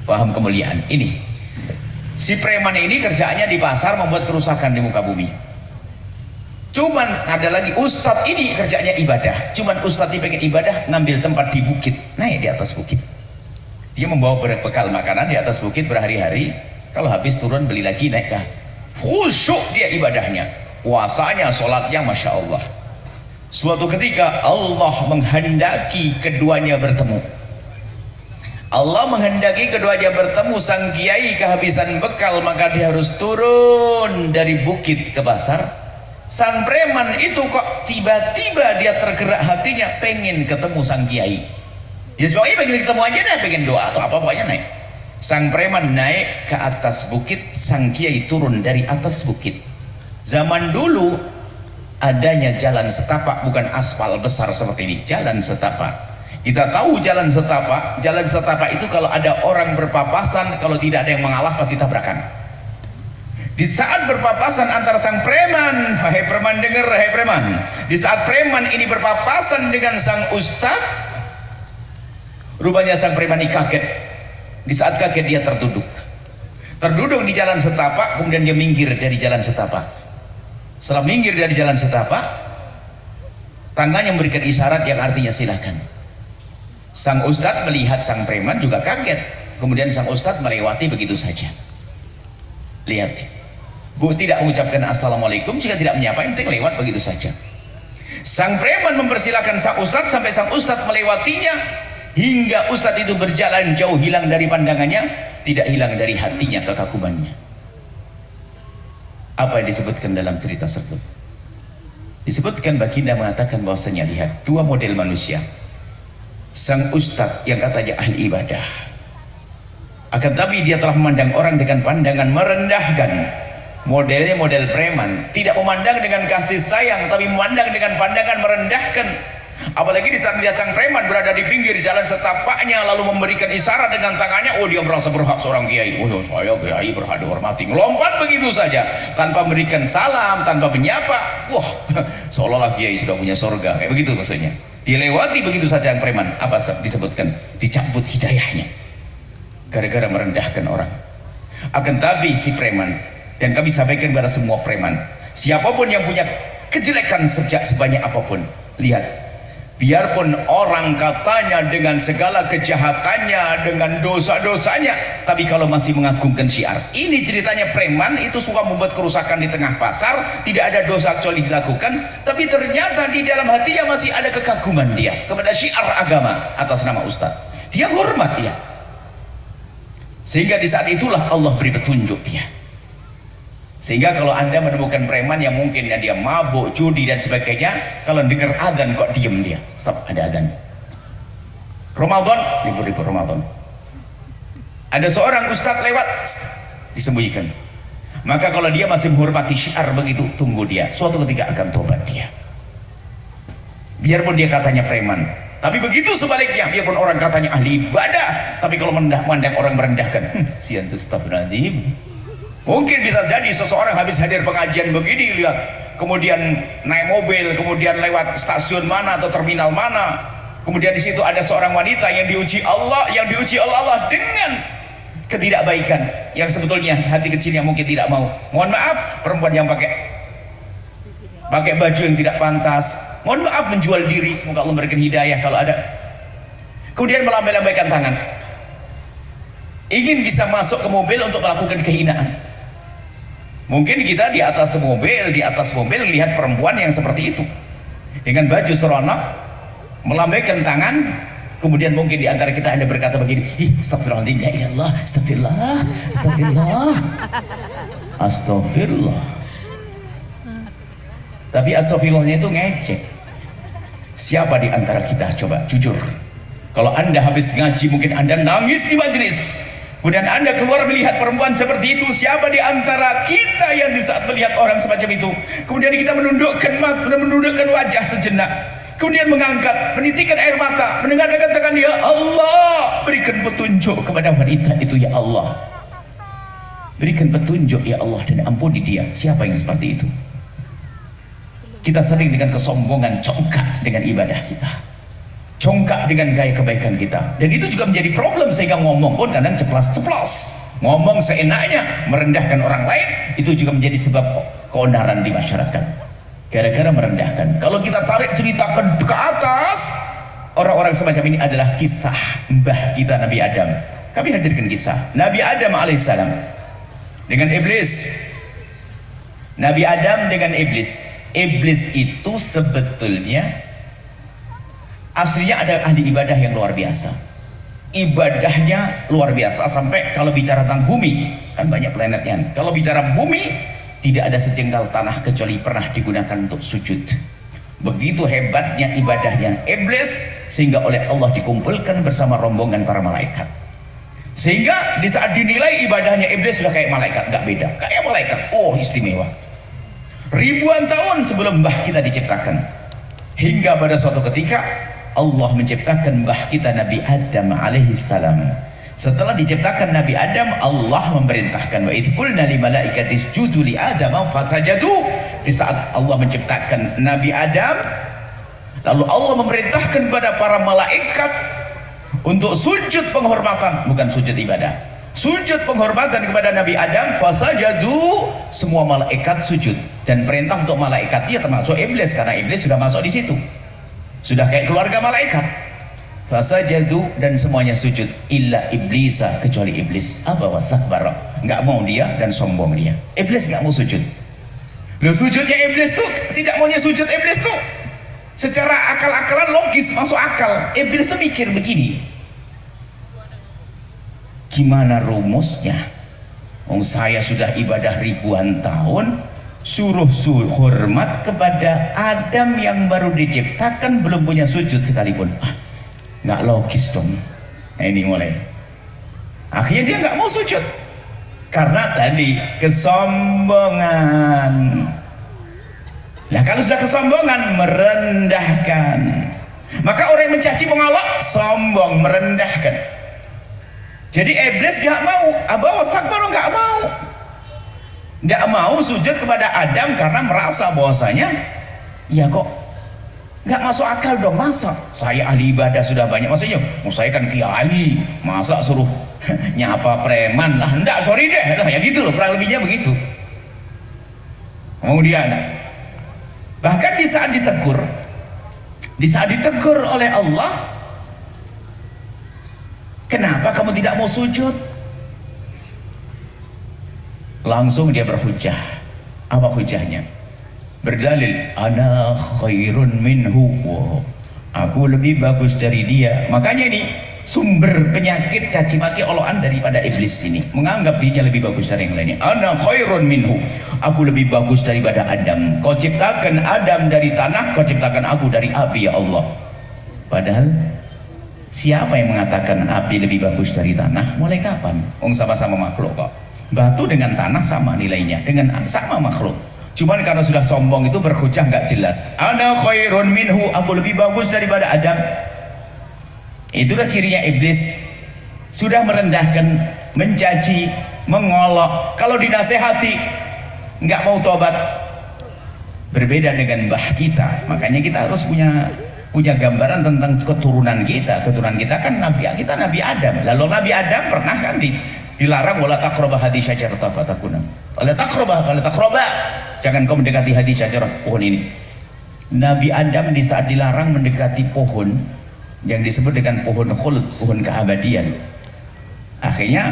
Paham kemuliaan ini. Si preman ini kerjaannya di pasar membuat kerusakan di muka bumi. Cuman ada lagi ustadz ini kerjanya ibadah. Cuman ustadz ini pengen ibadah, ngambil tempat di bukit, naik di atas bukit. Dia membawa bekal makanan di atas bukit berhari-hari. Kalau habis turun beli lagi, naik dah. Khusyuk dia ibadahnya, puasanya, sholatnya, masya Allah. Suatu ketika Allah menghendaki keduanya bertemu. Allah menghendaki keduanya bertemu. Sang kiai kehabisan bekal, maka dia harus turun dari bukit ke pasar. Sang preman itu kok tiba-tiba dia tergerak hatinya pengen ketemu sang kiai. Ya sebabnya pengen ketemu aja dah, pengen doa atau apa pokoknya naik. Sang preman naik ke atas bukit, sang kiai turun dari atas bukit. Zaman dulu adanya jalan setapak, bukan aspal besar seperti ini, jalan setapak. Kita tahu jalan setapak itu kalau ada orang berpapasan, kalau tidak ada yang mengalah pasti tabrakan. Di saat berpapasan antara sang preman, hai preman dengar, hai preman, di saat preman ini berpapasan dengan sang ustadz, rupanya sang preman ini kaget. Di saat kaget dia terduduk di jalan setapak, kemudian dia minggir dari jalan setapak. Setelah minggir dari jalan setapak, tangannya memberikan isyarat yang artinya silakan. Sang ustadz melihat sang preman juga kaget, kemudian sang ustadz melewati begitu saja. Lihat, Bu, tidak mengucapkan assalamualaikum, juga tidak menyapa, yang penting lewat begitu saja. Sang preman mempersilahkan sang ustadz sampai sang ustadz melewatinya, hingga ustadz itu berjalan jauh, hilang dari pandangannya, tidak hilang dari hatinya kekagumannya. Apa yang disebutkan dalam cerita tersebut? Disebutkan baginda mengatakan bahwasanya lihat dua model manusia. Sang ustadz yang katanya ahli ibadah, akan tapi dia telah memandang orang dengan pandangan merendahkan. Modelnya model preman, tidak memandang dengan kasih sayang, tapi memandang dengan pandangan merendahkan. Apalagi di saat melihat sang preman berada di pinggir jalan setapaknya, lalu memberikan isyarat dengan tangannya, oh dia merasa berhak seorang kiai, oh saya kiai berhak dihormati, melompat begitu saja tanpa memberikan salam, tanpa menyapa. Wah, seolah-olah kiai sudah punya surga, kayak begitu maksudnya. Dilewati begitu saja yang preman. Apa disebutkan? Dicabut hidayahnya gara-gara merendahkan orang. Akan tapi si preman, dan kami sampaikan kepada semua preman, siapapun yang punya kejelekan sejak sebanyak apapun, lihat, biarpun orang katanya dengan segala kejahatannya, dengan dosa-dosanya, tapi kalau masih mengagungkan syiar. Ini ceritanya preman itu suka membuat kerusakan di tengah pasar, tidak ada dosa kecuali dilakukan, tapi ternyata di dalam hatinya masih ada kekaguman dia kepada syiar agama atas nama ustaz. Dia hormat dia. Sehingga di saat itulah Allah beri petunjuk dia. Sehingga kalau anda menemukan preman yang mungkin dia mabuk, judi dan sebagainya, kalau dengar adzan kok diem dia, stop, ada adzan. Ramadan, libur-libur Ramadan, ada seorang ustadz lewat, disembunyikan. Maka kalau dia masih menghormati syiar begitu, tunggu dia, suatu ketika akan tobat dia. Biarpun dia katanya preman, tapi begitu sebaliknya, biarpun orang katanya ahli ibadah, tapi kalau memandang orang merendahkan, sian tuh astagfirullahaladzim. Mungkin bisa jadi seseorang habis hadir pengajian begini, lihat, kemudian naik mobil, kemudian lewat stasiun mana atau terminal mana, kemudian di situ ada seorang wanita yang diuji Allah, Allah dengan ketidakbaikan yang sebetulnya hati kecilnya mungkin tidak mau. Mohon maaf, perempuan yang pakai baju yang tidak pantas, mohon maaf, menjual diri, semoga Allah memberikan hidayah kalau ada. Kemudian melambai-lambaikan tangan, ingin bisa masuk ke mobil untuk melakukan kehinaan. Mungkin kita di atas mobil lihat perempuan yang seperti itu dengan baju seronok, melambaikan tangan, kemudian mungkin di antara kita ada berkata begini, ih, astagfirullahaladzim, ya ilallah, astagfirullah. Tapi astagfirullahnya itu ngecek. Siapa di antara kita, coba jujur, kalau anda habis ngaji mungkin anda nangis di majelis, kemudian anda keluar melihat perempuan seperti itu, siapa di antara kita yang di saat melihat orang semacam itu, kemudian kita menundukkan wajah sejenak, kemudian mengangkat, menitikkan air mata, mendengarkan katakan, ya Allah, berikan petunjuk kepada wanita itu, ya Allah, berikan petunjuk ya Allah, dan ampuni dia. Siapa yang seperti itu? Kita sering dengan kesombongan congkak dengan ibadah kita, congkak dengan gaya kebaikan kita, dan itu juga menjadi problem sehingga ngomong pun kadang ceplas-ceplos, ngomong seenaknya, merendahkan orang lain, itu juga menjadi sebab keonaran di masyarakat gara-gara merendahkan. Kalau kita tarik cerita ke atas, orang-orang semacam ini adalah kisah mbah kita Nabi Adam. Kami hadirkan kisah Nabi Adam alaihissalam dengan iblis. Nabi Adam dengan iblis. Iblis itu sebetulnya aslinya ada ahli ibadah yang luar biasa. Ibadahnya luar biasa sampai kalau bicara tentang bumi, kan banyak planetnya. Kalau bicara bumi, tidak ada sejengkal tanah kecuali pernah digunakan untuk sujud. Begitu hebatnya ibadahnya iblis, sehingga oleh Allah dikumpulkan bersama rombongan para malaikat. Sehingga di saat dinilai ibadahnya iblis sudah kayak malaikat, nggak beda, kayak malaikat. Oh, istimewa. Ribuan tahun sebelum mbah kita diciptakan, hingga pada suatu ketika Allah menciptakan mbah kita Nabi Adam alaihissalam. Setelah diciptakan Nabi Adam, Allah memerintahkan, wa idh qulna lil malaikati isjudu li Adam fasajadu. Di saat Allah menciptakan Nabi Adam, lalu Allah memerintahkan kepada para malaikat untuk sujud penghormatan, bukan sujud ibadah, sujud penghormatan kepada Nabi Adam. Fasajadu, semua malaikat sujud, dan perintah untuk malaikat dia termasuk iblis, karena iblis sudah masuk di situ, sudah kayak keluarga malaikat. Fasajadu, dan semuanya sujud, illa iblisa, kecuali iblis. Apa? Wastakbara, nggak mau dia dan sombong dia. Iblis nggak mau sujud. Loh, sujudnya iblis tuh, tidak maunya sujud iblis tuh secara akal-akalan logis masuk akal. Iblis tuh mikir begini, gimana rumusnya? Saya sudah ibadah ribuan tahun, suruh hormat kepada Adam yang baru diciptakan, belum punya sujud sekalipun. Nggak logis dong. Nah, ini mulai akhirnya dia nggak mau sujud karena tadi kesombongan. Nah, kalau sudah kesombongan, merendahkan, maka orang yang mencaci mengolok sombong, merendahkan. Jadi iblis nggak mau, wastakbaru, nggak mau sujud kepada Adam karena merasa bahwasanya ya kok nggak masuk akal dong, masa saya ahli ibadah sudah banyak, maksudnya saya kan kiai, masa suruh nyapa preman lah, enggak, sorry deh lah, ya gitu loh, kurang lebihnya begitu. Kemudian bahkan di saat ditegur oleh Allah, kenapa kamu tidak mau sujud, langsung dia berhujah. Apa hujahnya? Berdalil, ana khairun minhu, aku lebih bagus dari dia. Makanya ini sumber penyakit caci maki olokan daripada iblis ini, menganggap dirinya lebih bagus dari yang lainnya. Ana khairun minhu, aku lebih bagus daripada Adam. Kau ciptakan Adam dari tanah, kau ciptakan aku dari api, ya Allah. Padahal siapa yang mengatakan api lebih bagus dari tanah? Mulai kapan? Sama-sama makhluk kok. Batu dengan tanah sama nilainya, dengan sama makhluk. Cuman karena sudah sombong itu berhujah nggak jelas. Ana khairun minhu, aku lebih bagus daripada Adam. Itulah cirinya iblis, sudah merendahkan, mencaci, mengolok. Kalau dinasehati nggak mau tobat. Berbeda dengan mbah kita. Makanya kita harus punya gambaran tentang keturunan kita. Keturunan kita kan Nabi Adam. Lalu Nabi Adam pernah kan dilarang, wala taqraba hadhihi syajarata fatakuna. Wala taqraba, jangan kau mendekati hadhihi syajarah, pohon ini. Nabi Adam di saat dilarang mendekati pohon yang disebut dengan pohon khuld, pohon keabadian, akhirnya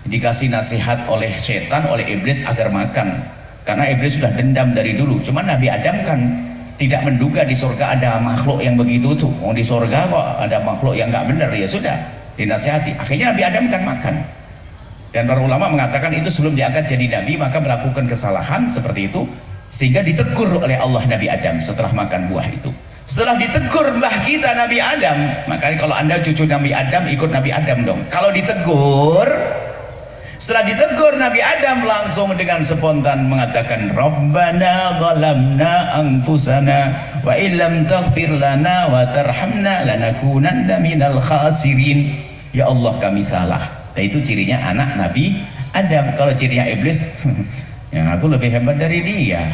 dikasih nasihat oleh setan, oleh iblis agar makan, karena iblis sudah dendam dari dulu. Cuman Nabi Adam kan tidak menduga di surga ada makhluk yang begitu tuh. Di surga kok ada makhluk yang nggak benar, ya sudah dinasihati. Akhirnya Nabi Adam kan makan. Dan para ulama mengatakan itu sebelum diangkat jadi nabi, maka melakukan kesalahan seperti itu, sehingga ditegur oleh Allah Nabi Adam setelah makan buah itu. Setelah ditegur mbah kita Nabi Adam, makanya kalau anda cucu Nabi Adam, ikut Nabi Adam dong. Kalau ditegur, setelah ditegur Nabi Adam langsung dengan spontan mengatakan, Rabbana zalamna anfusana wa illam taghfir lana wa tarhamna lanakunanna minal khasirin. Ya Allah, kami salah. Nah, itu cirinya anak Nabi Adam. Kalau cirinya iblis, yang aku lebih hebat dari dia.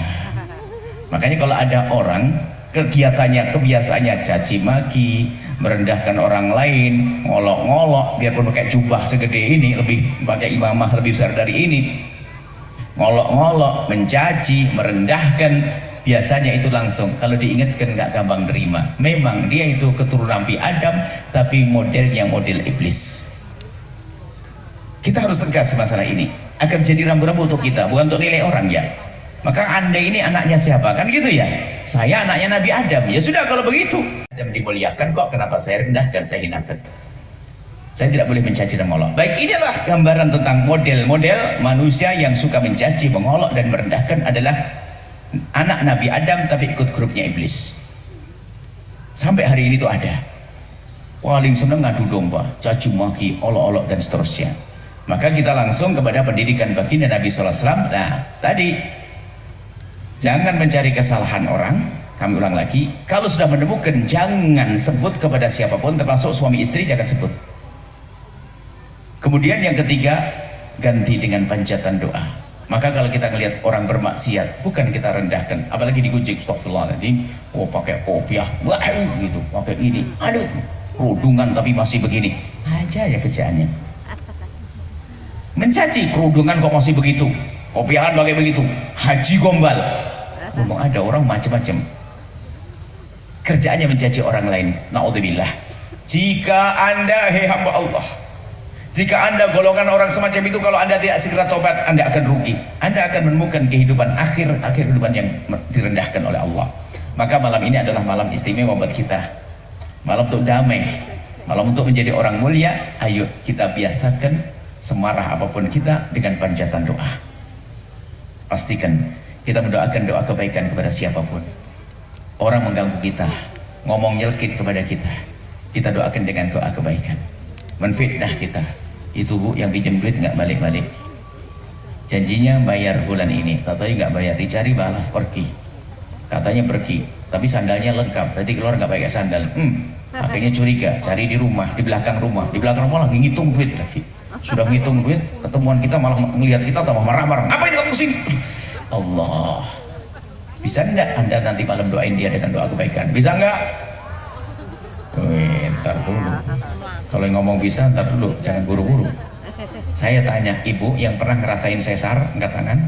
Makanya kalau ada orang kegiatannya, kebiasaannya caci maki, merendahkan orang lain, ngolok-ngolok, biarpun pakai jubah segede ini, lebih pakai imamah lebih besar dari ini, ngolok-ngolok, mencaci, merendahkan, biasanya itu langsung kalau diingatkan nggak gampang terima. Memang dia itu keturunan Nabi Adam, tapi modelnya model iblis. Kita harus tegas masalah ini agar jadi rambu-rambu untuk kita, bukan untuk nilai orang ya. Maka Anda ini anaknya siapa? Kan gitu ya. Saya anaknya Nabi Adam. Ya sudah kalau begitu. Adam dimuliakan kok, kenapa saya rendahkan, saya hinakan? Saya tidak boleh mencaci dan mengolok. Baik, inilah gambaran tentang model-model manusia yang suka mencaci, mengolok dan merendahkan adalah anak Nabi Adam tapi ikut grupnya iblis. Sampai hari ini tuh ada. Paling seneng ngadu domba, caci maki, olok-olok dan seterusnya. Maka kita langsung kepada pendidikan baginda Nabi SAW. Nah, tadi jangan mencari kesalahan orang. Kami ulang lagi, kalau sudah menemukan jangan sebut kepada siapapun, termasuk suami istri jangan sebut. Kemudian yang ketiga, ganti dengan panjatan doa. Maka kalau kita melihat orang bermaksiat, bukan kita rendahkan, apalagi diguncing, astagfirullahaladzim, oh pakai kopiah, waduh gitu, pakai ini, aduh, kerudungan tapi masih begini, aja ya kerjaannya. Mencaci, kerudungan kok masih begitu, kopiahan pakai begitu, haji gombal. Memang ada orang macam-macam kerjaannya mencaci orang lain. Na'udzubillah. Jika Anda, hei hamba Allah, jika Anda golongan orang semacam itu, kalau Anda tidak segera tobat, Anda akan rugi. Anda akan menemukan kehidupan akhir kehidupan yang direndahkan oleh Allah. Maka malam ini adalah malam istimewa buat kita, malam untuk damai, malam untuk menjadi orang mulia. Ayo kita biasakan semarah apapun kita dengan panjatan doa. Pastikan kita mendoakan doa kebaikan kepada siapapun. Orang mengganggu kita, ngomong nyelkit kepada kita, kita doakan dengan doa kebaikan. Menfitnah kita, itu bu yang pinjam duit nggak balik-balik, janjinya bayar bulan ini, katanya nggak bayar, dicari balah pergi, katanya pergi, tapi sandalnya lengkap, berarti keluar nggak pakai sandal. Akhirnya curiga, cari di rumah, di belakang rumah lagi ngitung duit lagi. Sudah ngitung duit, ketemuan kita malah melihat kita tambah marah-marah. Apa ini kamu sini? Allah, bisa enggak Anda nanti malam doain dia dengan doa kebaikan? Bisa enggak? Ntar dulu. Kalau ngomong bisa, ntar dulu, jangan buru-buru. Saya tanya, ibu yang pernah ngerasain sesar, angkat tangan.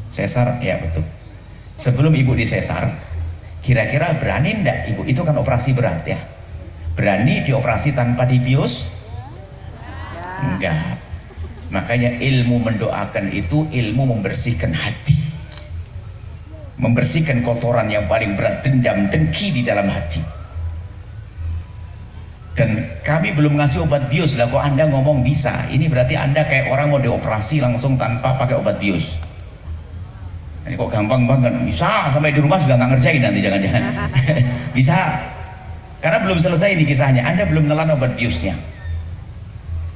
Sesar, ya betul. Sebelum ibu disesar, kira-kira berani enggak ibu? Itu kan operasi berat ya. Berani dioperasi tanpa dibius? Enggak. Makanya ilmu mendoakan itu ilmu membersihkan hati, membersihkan kotoran yang paling berat, dendam, dengki di dalam hati. Dan kami belum ngasih obat bius lah, kok Anda ngomong bisa? Ini berarti Anda kayak orang mau dioperasi langsung tanpa pakai obat bius. Ini kok gampang banget, bisa sampai di rumah juga nggak ngerjain nanti jangan-jangan. Bisa, karena belum selesai ini kisahnya. Anda belum nelan obat biusnya.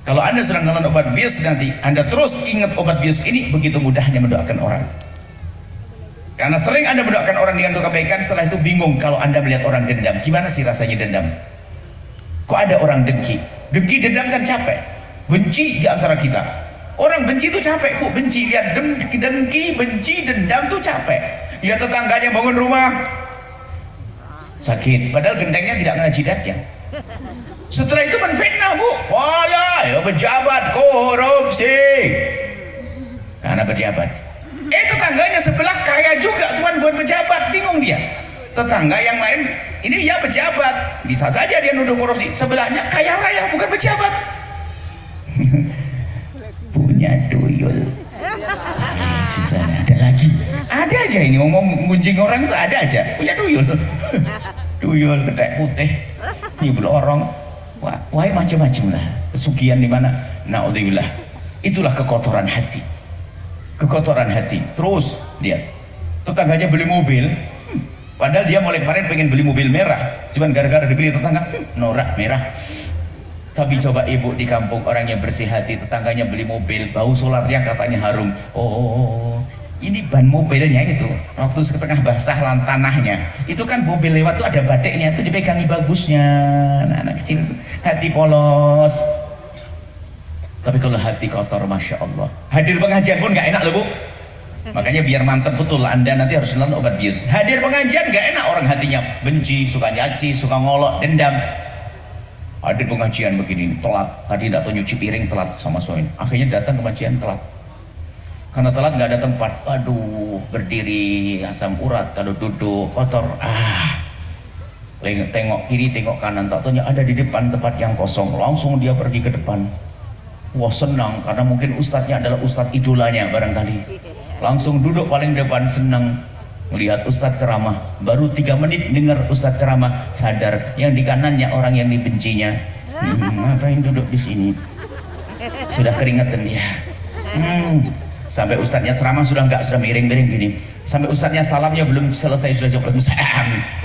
Kalau Anda sedang nelan obat bius, nanti Anda terus ingat obat bius ini, begitu mudahnya mendoakan orang. Karena sering Anda mendoakan orang dengan doa kebaikan, setelah itu bingung kalau Anda melihat orang dendam. Gimana sih rasanya dendam? Kok ada orang dengki? Dengki, dendam kan capek. Benci di antara kita. Orang benci itu capek, bu. Benci, lihat dengki, benci, dendam tuh capek. Lihat tetangganya bangun rumah, sakit. Padahal gentengnya tidak kena jidatnya. Setelah itu menfitnah, bu. Walah, ya pejabat korupsi. Karena pejabat. Tetangganya sebelah kaya juga, cuman buat pejabat, bingung dia. Tetangga yang lain, ini ya pejabat, bisa saja dia nuduh korupsi. Sebelahnya kaya raya, bukan pejabat. Punya tuyul. Sudah ada lagi. Ada aja ini ngomong gunjing orang itu ada aja. Punya tuyul. Tuyul ketek putih. Ini belorong. Wah, macam-macam lah. Kesugihan di mana? Naudzubillah. Itulah kekotoran hati. Kekotoran hati. Terus lihat, tetangganya beli mobil, padahal dia mulai kemarin pengen beli mobil merah, cuman gara-gara dibeli tetangga, norak merah. Tapi coba ibu di kampung orangnya bersih hati, tetangganya beli mobil, bau solarnya katanya harum. Oh, ini ban mobilnya itu, waktu setengah basah tanahnya, itu kan mobil lewat tuh ada batiknya, itu dipegangi bagusnya. Anak kecil hati polos. Tapi kalau hati kotor, masya Allah, hadir pengajian pun nggak enak loh bu. Makanya biar mantep betul Anda nanti harus nelan obat bius. Hadir pengajian nggak enak, orang hatinya benci, suka nyaci, suka ngolok, dendam. Ada pengajian begini, telat. Tadi tidak tahu nyuci piring, telat sama suami. Akhirnya datang ke pengajian, telat. Karena telat nggak ada tempat. Aduh, berdiri asam urat, kalau duduk kotor. Tengok kiri, tengok kanan, tak tahunya ada di depan tempat yang kosong. Langsung dia pergi ke depan. Wah, senang karena mungkin ustadznya adalah ustadz idolanya barangkali. Langsung duduk paling depan, senang melihat ustadz ceramah. Baru 3 menit dengar ustadz ceramah, sadar yang di kanannya orang yang dibencinya. Ngapain duduk di sini? Sudah keringetan dia. Sampai ustadznya ceramah sudah miring-miring gini. Sampai ustadznya salamnya belum selesai sudah jawab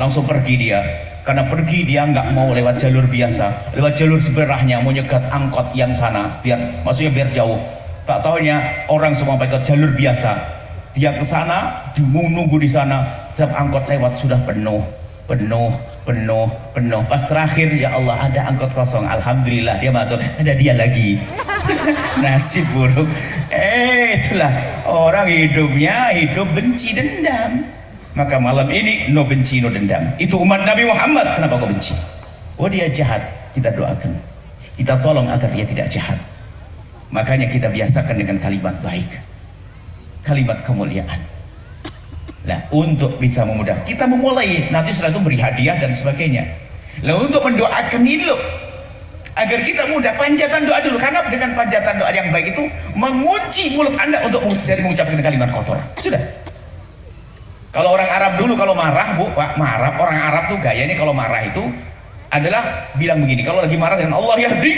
langsung pergi dia. Karena pergi dia nggak mau lewat jalur biasa, lewat jalur sebelahnya, mau nyegat angkot yang sana, maksudnya biar jauh. Tak tahunya orang semua pakai jalur biasa. Dia ke sana, nunggu di sana. Setiap angkot lewat sudah penuh. Pas terakhir, ya Allah, ada angkot kosong. Alhamdulillah dia masuk, ada dia lagi. Nasib buruk. Itulah orang hidupnya hidup benci dendam. Maka malam ini no benci no dendam. Itu umat Nabi Muhammad. Kenapa kau benci? Oh, dia jahat, kita doakan, kita tolong agar dia tidak jahat. Makanya kita biasakan dengan kalimat baik, kalimat kemuliaan. Nah, untuk bisa memudahkan kita memulai, nanti setelah itu beri hadiah dan sebagainya. Nah, untuk mendoakan ini loh, agar kita mudah, panjatan doa dulu. Karena dengan panjatan doa yang baik itu mengunci mulut Anda untuk dari mengucapkan kalimat kotor. Sudah. Kalau orang Arab dulu kalau marah, marah, orang Arab tuh gaya ini kalau marah itu adalah bilang begini, kalau lagi marah dengan Allah yahdik,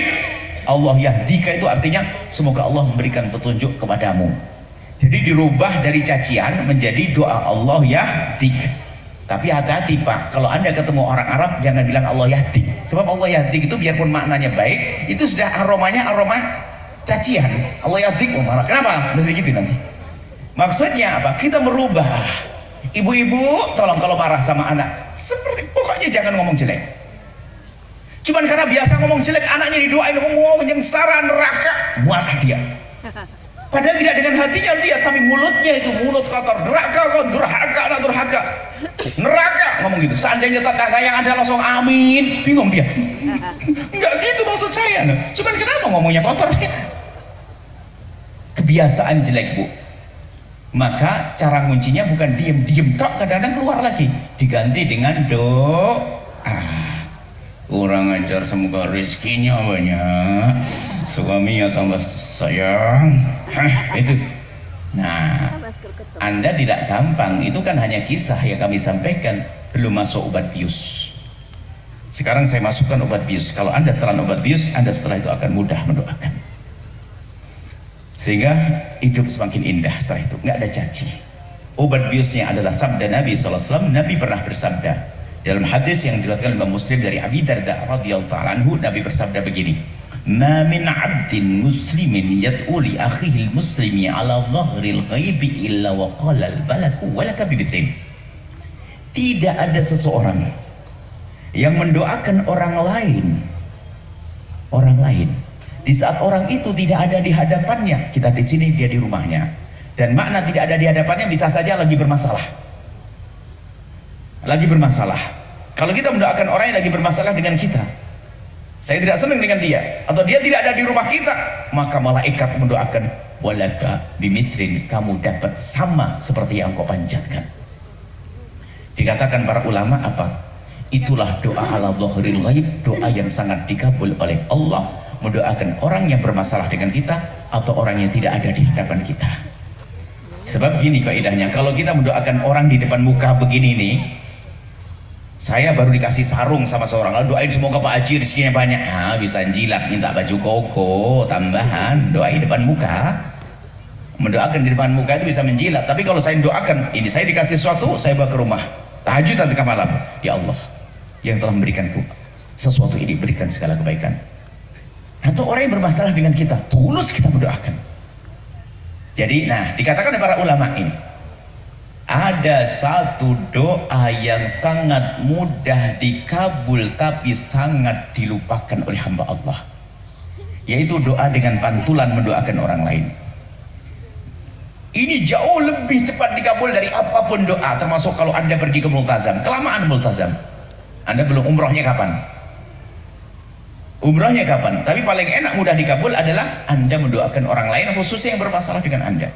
Allah yahdika itu artinya semoga Allah memberikan petunjuk kepadamu. Jadi dirubah dari cacian menjadi doa Allah yahdik. Tapi hati-hati Pak, kalau Anda ketemu orang Arab jangan bilang Allah yahdik. Sebab Allah yahdik itu biarpun maknanya baik, itu sudah aromanya aroma cacian. Allah yahdik mau marah. Kenapa? Mesti gitu nanti. Maksudnya apa? Kita merubah. Ibu-ibu tolong kalau marah sama anak, seperti pokoknya jangan ngomong jelek. Cuman karena biasa ngomong jelek, anaknya didoain ngomong yang sara neraka, muak dia. Padahal tidak dengan hatinya dia, tapi mulutnya itu mulut kotor, durhaka, neraka ngomong gitu. Seandainya tetangga yang ada langsung amin, bingung dia. Enggak gitu maksud saya. Cuman kenapa ngomongnya kotor? Kebiasaan jelek, Bu. Maka cara kuncinya bukan diem tok, kadang-kadang keluar lagi, diganti dengan doa. Kurang ajar, semoga rezekinya banyak, suaminya tambah sayang. Itu. Nah, Anda tidak gampang, itu kan hanya kisah yang kami sampaikan, belum masuk obat bius. Sekarang saya masukkan obat bius. Kalau Anda telan obat bius, Anda setelah itu akan mudah mendoakan, sehingga hidup semakin indah. Setelah itu nggak ada caci. Obat biusnya adalah sabda Nabi SAW. Nabi pernah bersabda dalam hadis yang diriwayatkan Imam Muslim dari Abi Darda radhiyallahu anhu, Nabi bersabda begini, ma min abdin muslimin yad'u li akhihi muslimi ala dhahril ghaibi illa wa qala al balaku walaka bibitrin. Tidak ada seseorang yang mendoakan orang lain di saat orang itu tidak ada di hadapannya. Kita di sini, dia di rumahnya, dan makna tidak ada di hadapannya bisa saja lagi bermasalah. Kalau kita mendoakan orang yang lagi bermasalah dengan kita, saya tidak senang dengan dia, atau dia tidak ada di rumah kita, maka malaikat mendoakan walaka bimitrin, kamu dapat sama seperti yang kau panjatkan. Dikatakan para ulama apa? Itulah doa ala dhahril ghaib, doa yang sangat dikabul oleh Allah, mendoakan orang yang bermasalah dengan kita atau orang yang tidak ada di hadapan kita. Sebab gini kaidahnya, kalau kita mendoakan orang di depan muka begini nih, saya baru dikasih sarung sama seorang, lalu doain semoga Pak Haji rezekinya banyak, bisa jilat, minta baju koko tambahan, doain depan muka. Mendoakan di depan muka itu bisa menjilat. Tapi kalau saya doakan, ini saya dikasih sesuatu, saya bawa ke rumah, tahajud nanti ke malam, ya Allah yang telah memberikanku sesuatu ini, berikan segala kebaikan. Atau orang yang bermasalah dengan kita, tulus kita mendoakan. Jadi, nah, dikatakan oleh para ulama ini, ada satu doa yang sangat mudah dikabul tapi sangat dilupakan oleh hamba Allah, yaitu doa dengan pantulan mendoakan orang lain. Ini jauh lebih cepat dikabul dari apapun doa, termasuk kalau Anda pergi ke multazam, kelamaan multazam. Anda belum umrohnya kapan? Umrahnya kapan? Tapi paling enak mudah dikabul adalah Anda mendoakan orang lain khususnya yang bermasalah dengan Anda.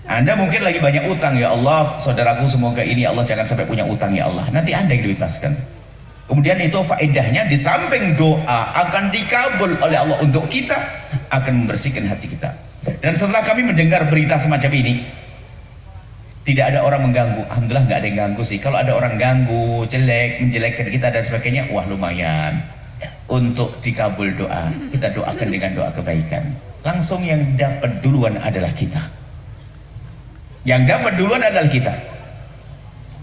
Anda mungkin lagi banyak utang, ya Allah, saudaraku semoga ini Allah jangan sampai punya utang ya Allah. Nanti Anda yang dibebaskan. Kemudian itu faedahnya di samping doa akan dikabul oleh Allah untuk kita, akan membersihkan hati kita. Dan setelah kami mendengar berita semacam ini, tidak ada orang mengganggu. Alhamdulillah nggak ada yang ganggu sih. Kalau ada orang ganggu, jelek, menjelekkan kita dan sebagainya, wah lumayan. Untuk dikabul doa, kita doakan dengan doa kebaikan. Langsung yang dapat duluan adalah kita. Yang dapat duluan adalah kita.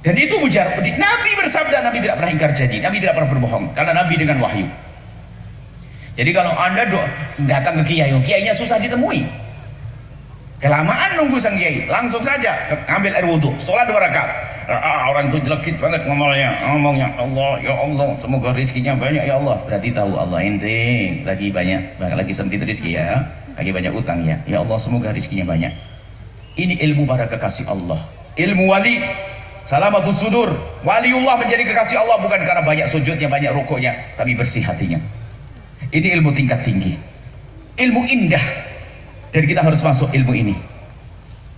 Dan itu mujarab. Nabi bersabda, Nabi tidak pernah ingkar janji, Nabi tidak pernah berbohong, karena Nabi dengan wahyu. Jadi kalau Anda datang ke kiai, kiainya susah ditemui, kelamaan nunggu sang kiai, langsung saja ambil air wudhu, sholat 2 rakaat. Orang itu jelekit banget ngomongnya Allah, ya Allah, semoga rizkinya banyak ya Allah. Berarti tahu Allah ente lagi banyak, lagi sempit rizki ya, lagi banyak utang ya. Ya Allah, semoga rizkinya banyak. Ini ilmu para kekasih Allah, ilmu wali, salamatus sudur. Waliullah menjadi kekasih Allah bukan karena banyak sujudnya, banyak rukuknya, tapi bersih hatinya. Ini ilmu tingkat tinggi, ilmu indah, dan kita harus masuk ilmu ini.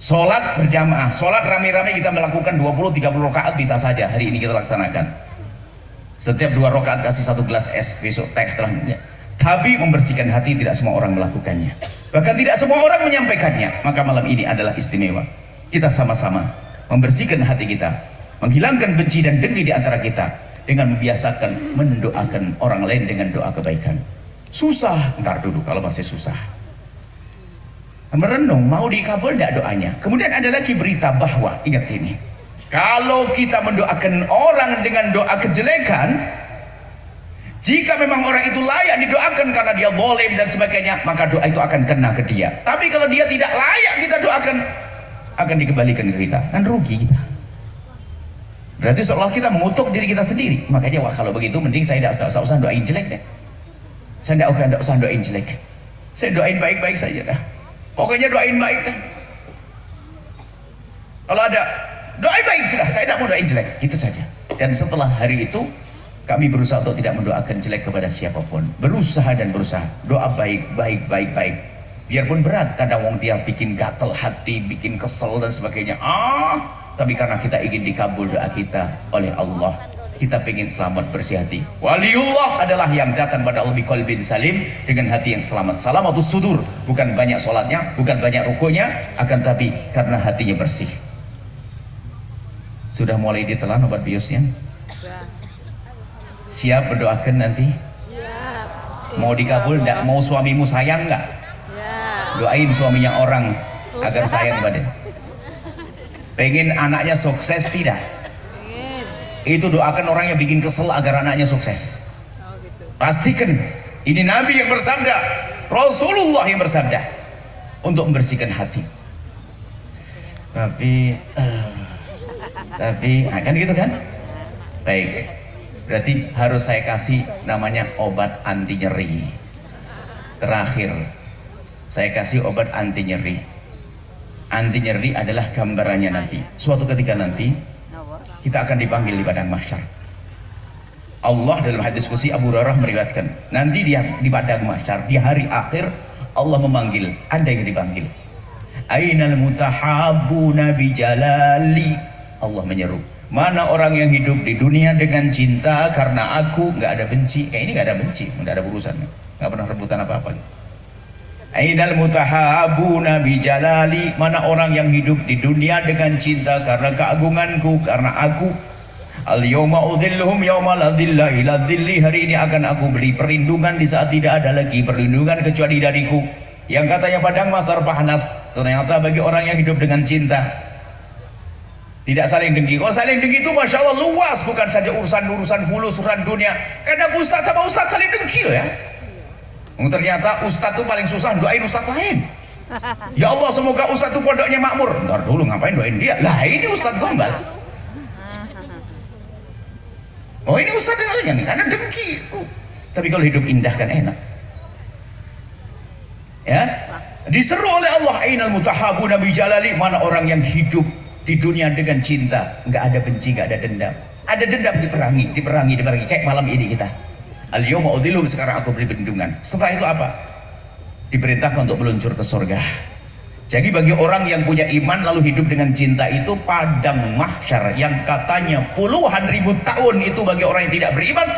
Sholat berjamaah, sholat rame-rame kita melakukan 20-30 rakaat bisa saja hari ini kita laksanakan. Setiap 2 rakaat kasih 1 gelas es, besok teh terangnya. Tapi membersihkan hati tidak semua orang melakukannya. Bahkan tidak semua orang menyampaikannya. Maka malam ini adalah istimewa. Kita sama-sama membersihkan hati kita, menghilangkan benci dan dengki di antara kita dengan membiasakan mendoakan orang lain dengan doa kebaikan. Susah, ntar dulu kalau masih susah. Merenung, mau dikabul tidak doanya. Kemudian ada lagi berita bahwa, ingat ini, kalau kita mendoakan orang dengan doa kejelekan, jika memang orang itu layak didoakan karena dia zalim dan sebagainya, maka doa itu akan kena ke dia. Tapi kalau dia tidak layak kita doakan, akan dikembalikan ke kita, kan rugi kita. Berarti seolah kita mengutuk diri kita sendiri. Makanya wah kalau begitu mending saya tidak usah doain jelek deh. Saya tidak usah doain jelek. Saya doain baik-baik saja dah. Pokoknya doain baik deh. Kalau ada doain baik sudah, saya tidak mau doain jelek, gitu saja. Dan setelah hari itu kami berusaha untuk tidak mendoakan jelek kepada siapapun. Berusaha dan berusaha. Doa baik. Biarpun berat, kadang wong dia bikin gatel hati, bikin kesel dan sebagainya. Tapi karena kita ingin dikabul doa kita oleh Allah, kita pengen selamat bersih hati. Waliullah adalah yang datang pada Allah biqalbin salim, dengan hati yang selamat. Salamatus sudur, bukan banyak sholatnya, bukan banyak rukunya, akan tapi karena hatinya bersih. Sudah mulai ditelan obat biusnya? Siap mendoakan nanti? Siap. Mau dikabul enggak? Mau suamimu sayang enggak? Doain suaminya orang agar sayang pada. Pengen anaknya sukses tidak? Itu doakan orang yang bikin kesel agar anaknya sukses. Pastikan ini Nabi yang bersabda, Rasulullah yang bersabda untuk membersihkan hati. Tapi kan gitu kan? Baik, berarti harus saya kasih namanya obat anti nyeri. Terakhir saya kasih obat anti nyeri. Anti nyeri adalah gambarannya nanti. Suatu ketika nanti kita akan dipanggil di padang mahsyar. Allah dalam hadis qudsi Abu Hurairah meriwayatkan, nanti dia di padang mahsyar di hari akhir Allah memanggil, ada yang dipanggil. Ainal mutahabbuna bi jalali. Allah menyeru, mana orang yang hidup di dunia dengan cinta karena aku, nggak ada benci. Ini nggak ada benci, nggak ada urusan, nggak pernah rebutan apa-apa. Ainal mutahabbuna bi jalali, mana orang yang hidup di dunia dengan cinta karena keagunganku, karena aku. Al yauma udhilluhum yauma la dhilla illa dhilli, hari ini akan aku beri perlindungan di saat tidak ada lagi perlindungan kecuali dariku. Yang katanya padang mahsyar panas, ternyata bagi orang yang hidup dengan cinta tidak saling dengki. Kalau saling dengki itu masya Allah luas, bukan saja urusan fulus, urusan dunia. Kadang ustaz sama ustaz saling dengki loh ya. Ternyata ustaz itu paling susah doain ustaz lain. Ya Allah semoga ustaz itu pondoknya makmur. Ntar dulu ngapain doain dia? Lah ini ustaz gombal. Oh ini ustaz yang nih karena dengki. Tapi kalau hidup indah kan enak. Ya, diseru oleh Allah, ainal mutahabuna bi jalali, mana orang yang hidup di dunia dengan cinta, nggak ada benci, nggak ada dendam. Ada dendam diperangi kayak malam ini kita. Al-yawma udhilluhum, sekarang aku beri perlindungan. Setelah itu apa? Diperintahkan untuk meluncur ke surga. Jadi bagi orang yang punya iman lalu hidup dengan cinta itu, padang mahsyar yang katanya puluhan ribu tahun itu bagi orang yang tidak beriman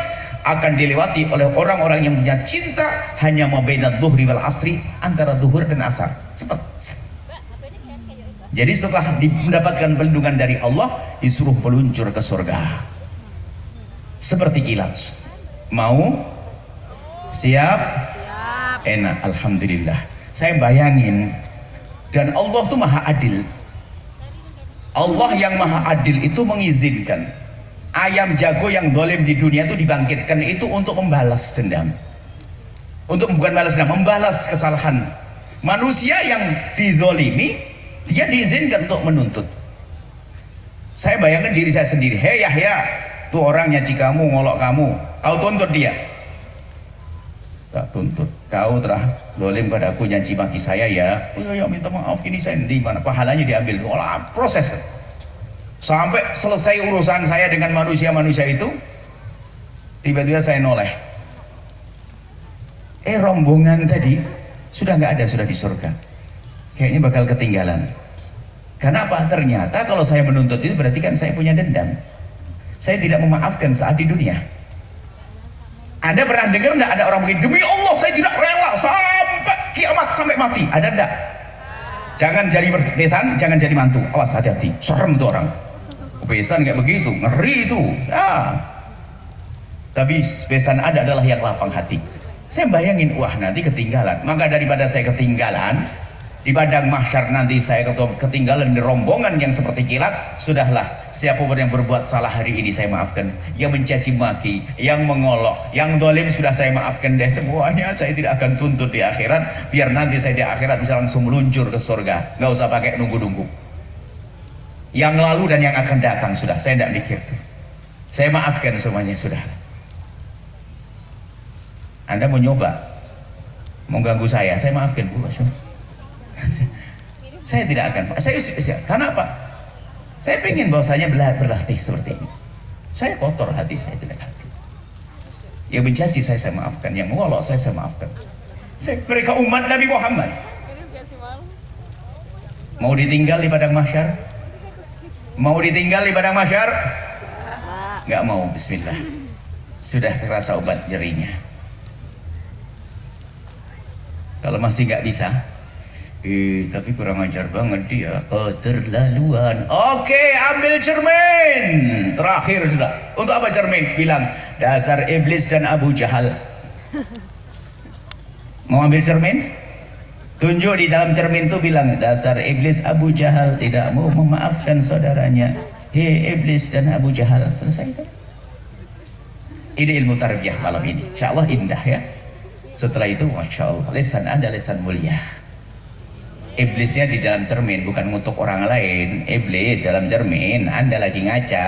akan dilewati oleh orang-orang yang punya cinta hanya mabainadz dhuhri wal asri, antara zuhur dan asar. Jadi setelah mendapatkan perlindungan dari Allah, disuruh meluncur ke surga seperti kilat. Mau? Siap? Enak, alhamdulillah. Saya bayangin, dan Allah tuh maha adil. Allah yang maha adil itu mengizinkan ayam jago yang dolim di dunia itu dibangkitkan itu untuk membalas dendam, untuk bukan balas dendam, membalas kesalahan manusia yang didolimi. Dia diizinkan untuk menuntut. Saya bayangkan diri saya sendiri, hei Yahya, tuh orang nyaci kamu, ngolok kamu, kau tuntut dia. Tak tuntut, kau telah dolim pada aku, nyaci maki saya ya, oh ya minta maaf, ini saya di mana, pahalanya diambil. Olah proses sampai selesai urusan saya dengan manusia-manusia itu. Tiba-tiba saya noleh, rombongan tadi sudah nggak ada, sudah di surga, kayaknya bakal ketinggalan. Kenapa? Ternyata kalau saya menuntut itu berarti kan saya punya dendam, saya tidak memaafkan saat di dunia. Anda pernah dengar nggak ada orang begini, demi Allah saya tidak rela sampai kiamat, sampai mati? Ada enggak? Jangan jadi besan, jangan jadi mantu, awas, hati-hati, serem tuh orang besan kayak begitu, ngeri itu ya. Tapi besan ada adalah yang lapang hati. Saya bayangin, wah nanti ketinggalan, maka daripada saya ketinggalan di padang mahsyar, nanti saya ketinggalan di rombongan yang seperti kilat, sudahlah, siapapun yang berbuat salah hari ini saya maafkan. Yang mencaci maki, yang mengolok, yang dolim sudah saya maafkan deh semuanya. Saya tidak akan tuntut di akhirat, biar nanti saya di akhirat bisa langsung meluncur ke surga, nggak usah pakai nunggu-nunggu. Yang lalu dan yang akan datang sudah saya tidak mikir tuh, saya maafkan semuanya sudah. Anda mau nyoba mengganggu saya maafkan Bu. Saya tidak akan, karena apa? Saya ingin bahwasanya berlatih seperti ini. Saya kotor hati, saya jelek hati. Yang mencaci saya maafkan, yang mengolok saya maafkan. Mereka umat Nabi Muhammad. Mau ditinggal di padang mahsyar? Mau ditinggal di padang mahsyar? Nggak mau, bismillah. Sudah terasa obat nyerinya. Kalau masih nggak bisa, tapi kurang ajar banget dia, keterlaluan. Oke, ambil cermin. Terakhir sudah. Untuk apa cermin? Bilang, dasar iblis dan Abu Jahal. Mau ambil cermin? Tunjuk di dalam cermin itu, bilang, dasar iblis Abu Jahal tidak mau memaafkan saudaranya. Hei iblis dan Abu Jahal. Selesai kan? Ini ilmu tarbiyah malam ini. Insya Allah indah ya. Setelah itu, Masya Allah, lesan Anda lesan mulia. Iblisnya di dalam cermin, bukan ngutuk orang lain. Iblis dalam cermin, Anda lagi ngaca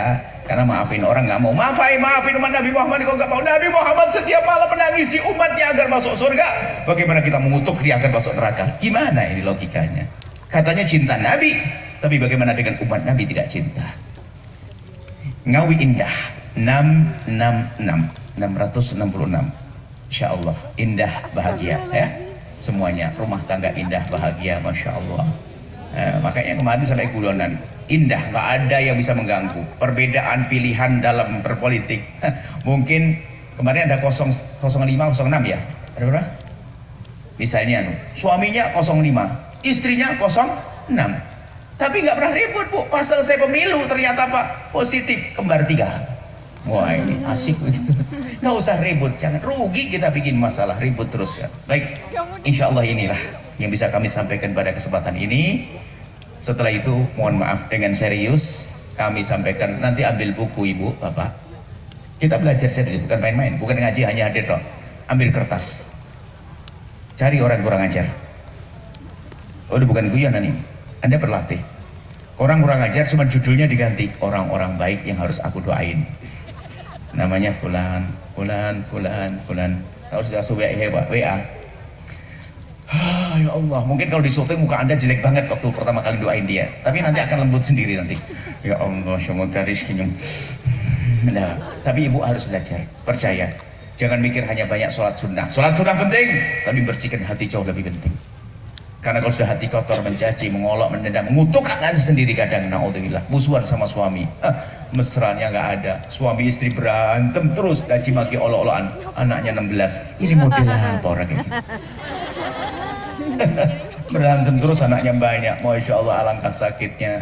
karena maafin orang nggak mau. Maafin umat Nabi Muhammad kok nggak mau. Nabi Muhammad setiap malam menangisi umatnya agar masuk surga. Bagaimana kita mengutuk dia agar masuk neraka? Gimana ini logikanya? Katanya cinta Nabi, tapi bagaimana dengan umat Nabi tidak cinta? Ngawi indah 666 Insya Allah indah bahagia ya semuanya, rumah tangga indah bahagia, Masya Allah. Makanya kemarin sampai gudonan indah, nggak ada yang bisa mengganggu. Perbedaan pilihan dalam berpolitik mungkin kemarin ada 05 06 ya, ada berapa? Misalnya suaminya 05, istrinya 06, tapi nggak pernah ribut Bu. Pas selesai pemilu ternyata Pak positif kembar 3. Wah ini asik, nggak usah ribut, jangan rugi kita bikin masalah ribut terus ya. Baik, insya Allah inilah yang bisa kami sampaikan pada kesempatan ini. Setelah itu mohon maaf dengan serius kami sampaikan, nanti ambil buku Ibu Bapak, kita belajar serius, bukan main-main, bukan ngaji hanya hadir dong. Ambil kertas, cari orang kurang ajar. Oh ini bukan guyonan ini, Anda berlatih. Orang kurang ajar cuma judulnya diganti, orang-orang baik yang harus aku doain. Namanya fulan. Tahu sudah WA. Ya Allah, mungkin kalau di syuting muka Anda jelek banget waktu pertama kali doain dia, tapi nanti akan lembut sendiri nanti. Ya Allah, semoga rizkinya. Nah, tapi Ibu harus belajar, percaya. Jangan mikir hanya banyak sholat sunnah penting, tapi bersihkan hati jauh lebih penting. Karena kalau sudah hati kotor, mencaci, mengolok, mendendam, mengutuk anaknya sendiri kadang, naudzubillah, musuhan sama suami, mesranya nggak ada, suami istri berantem terus, caci maki, olok-olokan, anaknya 16, ini model apa orang kayak gitu? Berantem terus anaknya banyak, Masya Allah, alangkah sakitnya.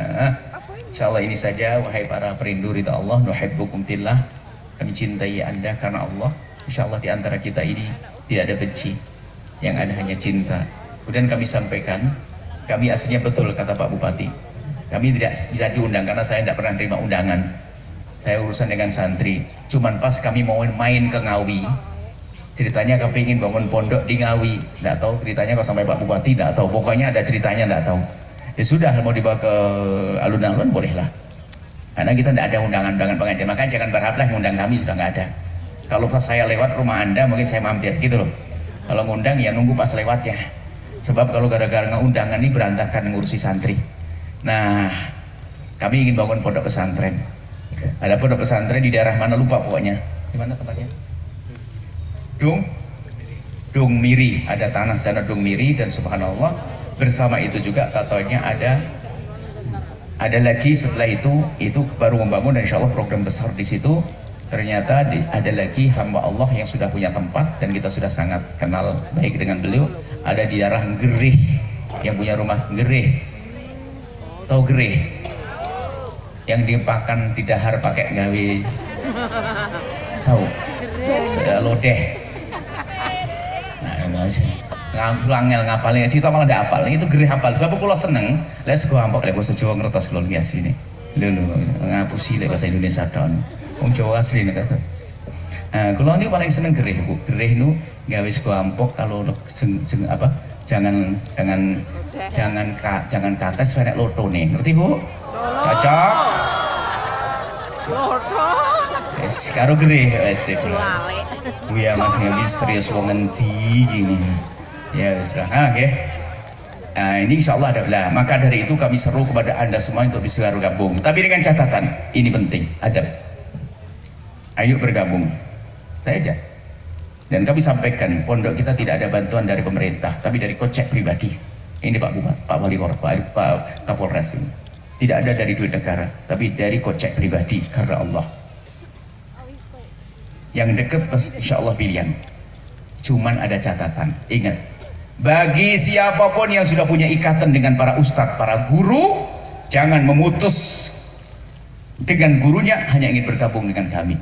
Insya Allah ini saja, wahai para perindu ridha Allah, nuhibbukum fillah, kami cintai anda karena Allah. Insya Allah di antara kita ini tidak ada benci, yang ada hanya cinta. Kemudian kami sampaikan, kami aslinya betul kata Pak Bupati, kami tidak bisa diundang karena saya tidak pernah terima undangan. Saya urusan dengan santri. Cuman pas kami mau main ke Ngawi, ceritanya kepingin bangun pondok di Ngawi, tidak tahu ceritanya kok sampai Pak Bupati tidak tahu. Pokoknya ada ceritanya tidak tahu. Ya sudah, mau dibawa ke alun-alun bolehlah. Karena kita tidak ada undangan-undangan pengajian, makanya jangan berharaplah ngundang kami, sudah nggak ada. Kalau pas saya lewat rumah Anda mungkin saya mampir gitu loh. Kalau ngundang ya nunggu pas lewatnya. Sebab kalau gara-gara ngeundangan ini berantakan ngurusi santri. Nah, kami ingin bangun pondok pesantren. Ada pondok pesantren di daerah mana lupa pokoknya. Di mana tempatnya? Dung Miri. Ada tanah sana Dung Miri, dan subhanallah bersama itu juga katanya ada lagi setelah itu baru membangun, dan insya Allah program besar di situ. Ternyata ada lagi hamba Allah yang sudah punya tempat dan kita sudah sangat kenal baik dengan beliau. Ada di daerah Gerih, yang punya rumah Gerih. Tahu Gerih? Yang dipakan di dahar pakai gawe. Tahu? Lodeh. Nah, ini aja. Ngangel ngapalnya sih, malah ndak apal. Itu Gerih hafal. Sebab kula seneng, lek sego ampok lek basa Jawa ngertos kula biasa ini. Lho ngapusi lek bahasa Indonesia ton. Wong Jawa asli nek kata. Kula niku paling seneng Gerih, Bu. Gerih nu gawe sego ampok kalau apa? Jangan kates nek lotone. Ngerti, Bu? Cocok. Loto. Wes karo Gerih wes kula. Kuwi amat misterius wong endi gini. Ya wis lah. Oke. Ini insya Allah ada lah. Maka dari itu kami seru kepada anda semua untuk bisa bergabung. Tapi dengan catatan, ini penting, adab. Ayo bergabung. Saya aja. Dan kami sampaikan, pondok kita tidak ada bantuan dari pemerintah, tapi dari kocek pribadi. Ini Pak Bupati, Pak Wali Kota, Pak Kapolres ini. Tidak ada dari duit negara, tapi dari kocek pribadi karena Allah. Yang dekat insya Allah pilihan. Cuman ada catatan. Ingat, bagi siapapun yang sudah punya ikatan dengan para ustadz, para guru, jangan memutus dengan gurunya hanya ingin bergabung dengan kami.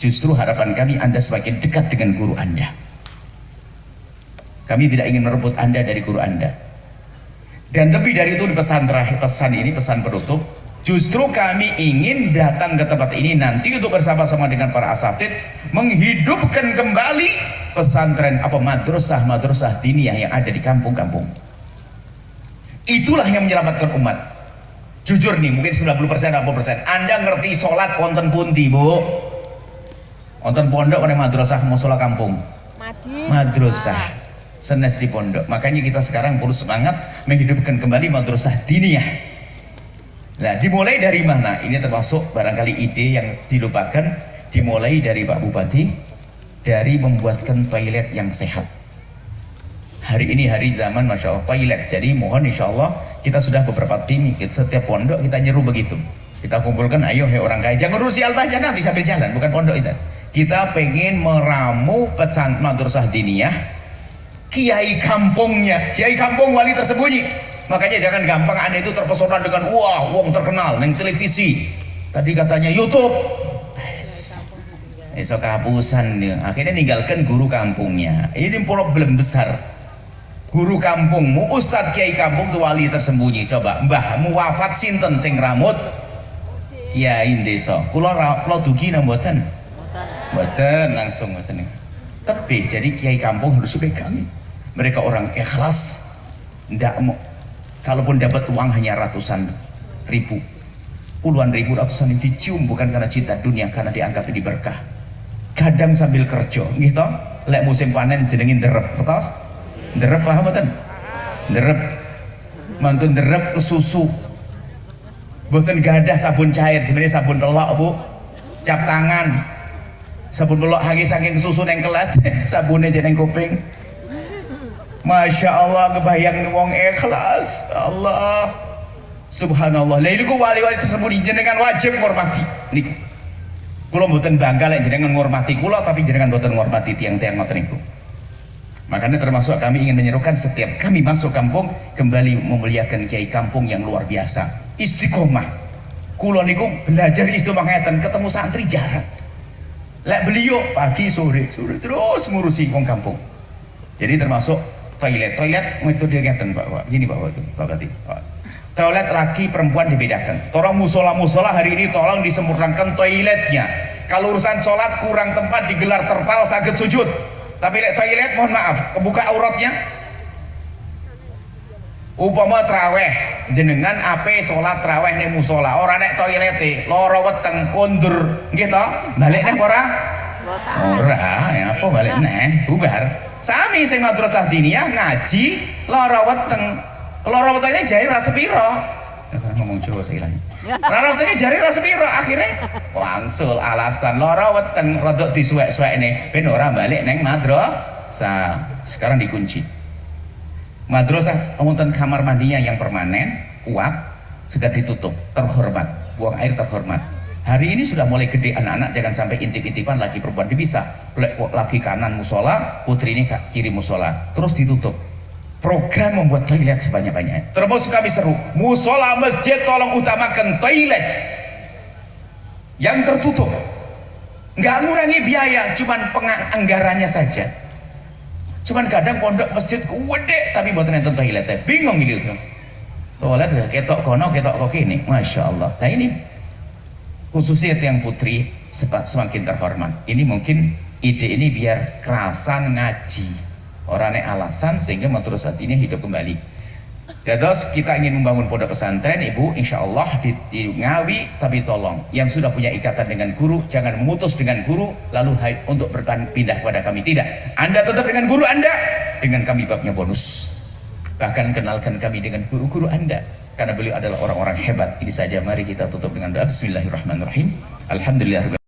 Justru harapan kami anda semakin dekat dengan guru anda. Kami tidak ingin merebut anda dari guru anda. Dan lebih dari itu, di pesan terakhir, pesan ini pesan penutup, justru kami ingin datang ke tempat ini nanti untuk bersama-sama dengan para asatid menghidupkan kembali pesantren madrasah diniyah yang ada di kampung-kampung. Itulah yang menyelamatkan umat. Jujur nih, mungkin 90%, 60%. Anda ngerti sholat wonten pundi, Bu? Wonten pondok oleh madrasah musola kampung. Madrasah senes di pondok. Makanya kita sekarang perlu semangat menghidupkan kembali madrasah diniyah. Nah, dimulai dari mana? Ini termasuk barangkali ide yang dilupakan. Dimulai dari Pak Bupati, dari membuatkan toilet yang sehat. Hari ini hari zaman Masya Allah toilet. Jadi mohon insya Allah kita sudah beberapa tim, setiap pondok kita nyeru begitu. Kita kumpulkan, ayo hei orang kaya, jangan urusi al-bahjah nanti sambil jalan, bukan pondok itu. Kita pengen meramu pesan madrasah diniyah, kiai kampungnya, kiai kampung wali tersembunyi. Makanya jangan gampang anda itu terpesona dengan wah wong terkenal neng televisi, tadi katanya YouTube, esok kehapusan nih. Akhirnya ninggalkan guru kampungnya. Ini problem besar. Guru kampungmu, ustadz kiai kampung tuh wali tersembunyi. Coba mbahmu wafat sinten sing ramut kiai desa. Kula dugi nang mboten? Mboten langsung mboten. Tapi jadi kiai kampung harus dipegangi. Mereka orang ikhlas, ndak mau. Kalaupun dapat uang hanya ratusan ribu, puluhan ribu, ratusan ribu dicium, bukan karena cinta dunia, karena dianggap ini berkah. Kadang sambil kerja, gitu. Lek musim panen jenengin derep, betos? Derep paham betul? Derep, mantun derep ke susu. Boten gadah sabun cair, sebenarnya sabun telok, Bu. Cap tangan. sabun belok hangi saking susu neng kelas sabunnya jeneng kuping. Masya Allah, kebayang nih wong ikhlas. Allah subhanallah. Lah niku wali-wali tersebut jenengan wajib ngormati niku. Kula mboten bangga lek jenengan ngormati kula, tapi jenengan mboten ngormati tiang-tiang ngoten niku. Makanya termasuk kami ingin menyerukan setiap kami masuk kampung kembali memuliakan kiai kampung yang luar biasa. Istiqomah. Kula niku belajar istiqomah ngeten, ketemu santri jarang. Lek beliau pagi sore terus ngurusi wong kampung. Jadi termasuk toilet metode ngeten Pak. Gini Pak Bati. Toilet laki perempuan dibedakan. Tolong musola hari ini tolong disempurnakan toiletnya. Kalau urusan sholat kurang tempat digelar terpal saged sujud. Tapi lek toilet mohon maaf kebuka auratnya. Upama traweh jenengan ape sholat traweh ning musola ora nek toilete lara weteng kondur nggih to balik neh ora ya apa balik neh bubar. Sami sing madrasah diniyah ngaji lara wetenge jari ra sepiro. Ngomong Jawa saya ilang. Lara wetenge jari ra sepiro akhirnya wangsul alasan lara weteng rada disuwek-suwekne ben ora balik neng madrasah. Sekarang dikunci. Madrasah wonten kamar mandinya yang permanen, kuat, sudah ditutup, terhormat, buang air terhormat. Hari ini sudah mulai gede anak-anak, jangan sampai intip-intipan lagi perempuan dipisah. Lagi kanan musola, putri ini kiri musola, terus ditutup. Program membuat toilet sebanyak-banyaknya. Terus kami seru, musola masjid tolong utamakan toilet yang tertutup. Nggak ngurangi biaya, cuman penganggarannya saja. Cuman kadang pondok masjid gede tapi buat nonton toiletnya, bingung gitu. Toilet ketok kono, ketok kok ini, masya Allah. Nah ini khususnya yang putri semakin terhormat. Ini mungkin ide ini biar kerasan ngaji orangnya alasan sehingga terus saat ini hidup kembali. Jadi kita ingin membangun pondok pesantren Ibu, insya Allah di Ngawi, tapi tolong yang sudah punya ikatan dengan guru jangan memutus dengan guru lalu untuk berpindah kepada kami, tidak. Anda tetap dengan guru Anda, dengan kami babnya bonus. Bahkan kenalkan kami dengan guru-guru Anda karena beliau adalah orang-orang hebat. Ini saja, mari kita tutup dengan doa. Bismillahirrahmanirrahim. Alhamdulillah.